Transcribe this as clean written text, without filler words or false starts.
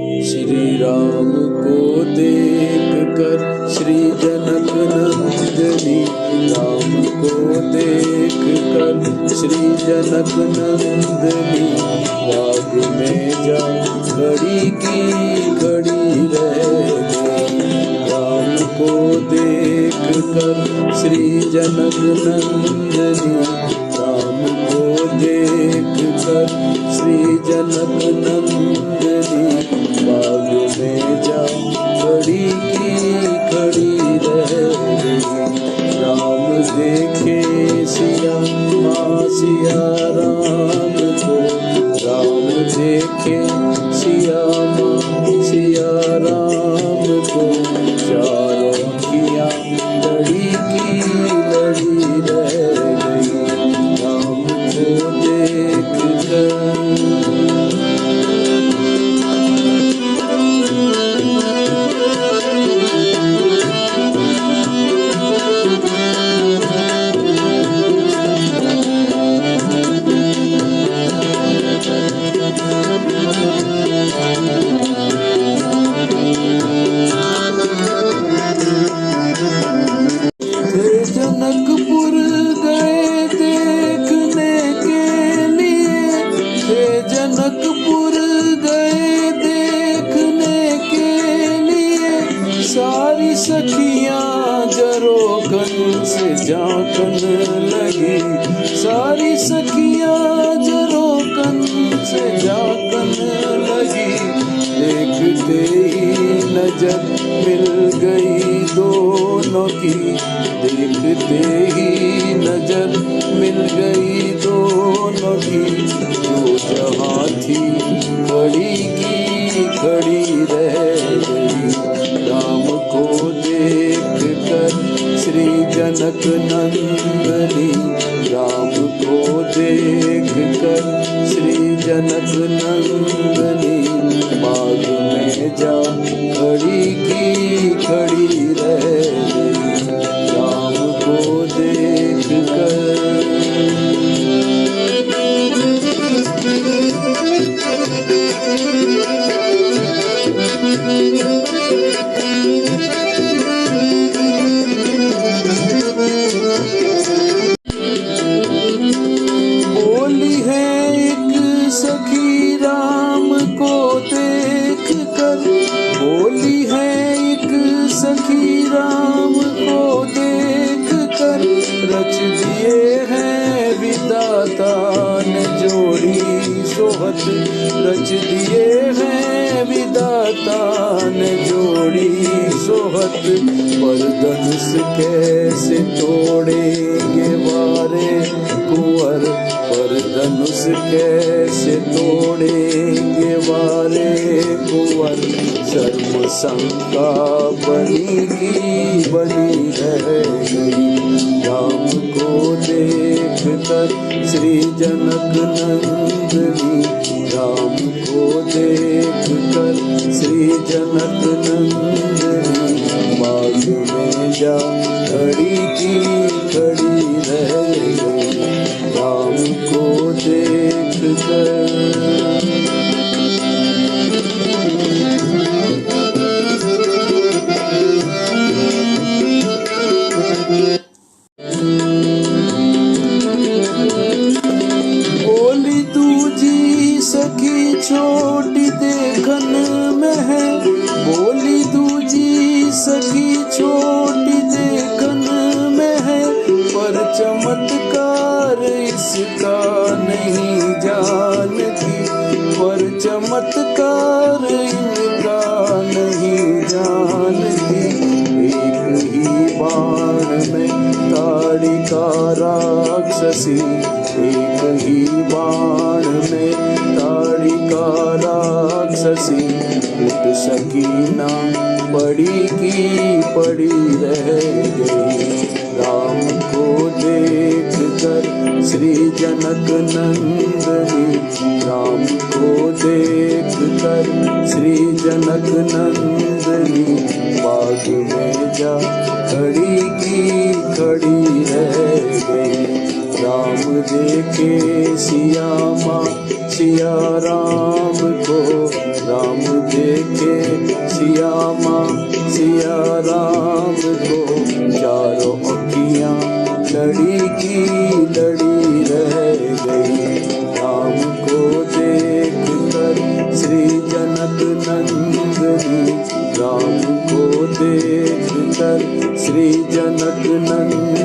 श्री राम को देख कर श्री जनक नंदनी, राम को देख कर श्री जनक नंदनी, बाग में जा खड़ी की खड़ी रह गई। राम को देख कर श्री जनक नंदनी, राम को देख कर श्री जनक नंदनी, बाग में जा खड़ी की खड़ी रह गई। राम देखे सिया माँ सिया राम को, राम देखे सिया माँ सिया राम को, चारों अखियाँ लड़ी की लड़ी रह गई। राम को देख कर जनकपुर गए देखने के लिए, जनकपुर गए देखने के लिए, सारी सखियाँ जरोकन से झांकन लगी, सारी सखियाँ जरोकन से झांकन लगी। देखते ही नजर मिल गई दोनों की, देखते ही नजर मिल गई दोनों की, जो जहाँ थी खड़ी की खड़ी रह गई। राम को देख कर श्री जनक नंदनी, राम को देख कर श्री जनक नंदनी, बाग में जा खड़ी की खड़ी रह गई। राम को देख कर बोली है एक सखी राम को देख कर, बोली है एक सखी राम को देख कर, रच दिए हैं विधाता ने जोड़ी सोहत, रच दिए हैं विधाता ने जोड़ी सोहत। पर धनुष कैसे तोड़ेंगे वारे कुंवर, पर धनुष कैसे तोड़ेंगे वारे कुंवर, शर्म शंका बनी की बनी रह गई। राम को देख कर श्री जनक नंदनी, राम को देख कर श्री जनक नंदनी, बाग में जा खड़ी की खड़ी रह गई। राम को देख कर बोली दूजी सखी छोटी देखन में है, बोली दूजी सखी छोटी देखन में है, पर चमत्कार इसका नहीं जानती, पर चमत्कार इनका नहीं जानती। एक ही बाण में ताड़िका राक्षसी, एक ही बाण में ताड़िका राक्षसी, उठ सकी ना पड़ी की पड़ी रह गई। राम को देख कर श्री जनक नंदनी, राम को देख कर श्री जनक नंदनी, बाग में जा खड़ी की खड़ी रह गई। राम देखे सिया माँ सिया राम को, राम देखे नगरी। राम को देख कर श्री जनक नंदन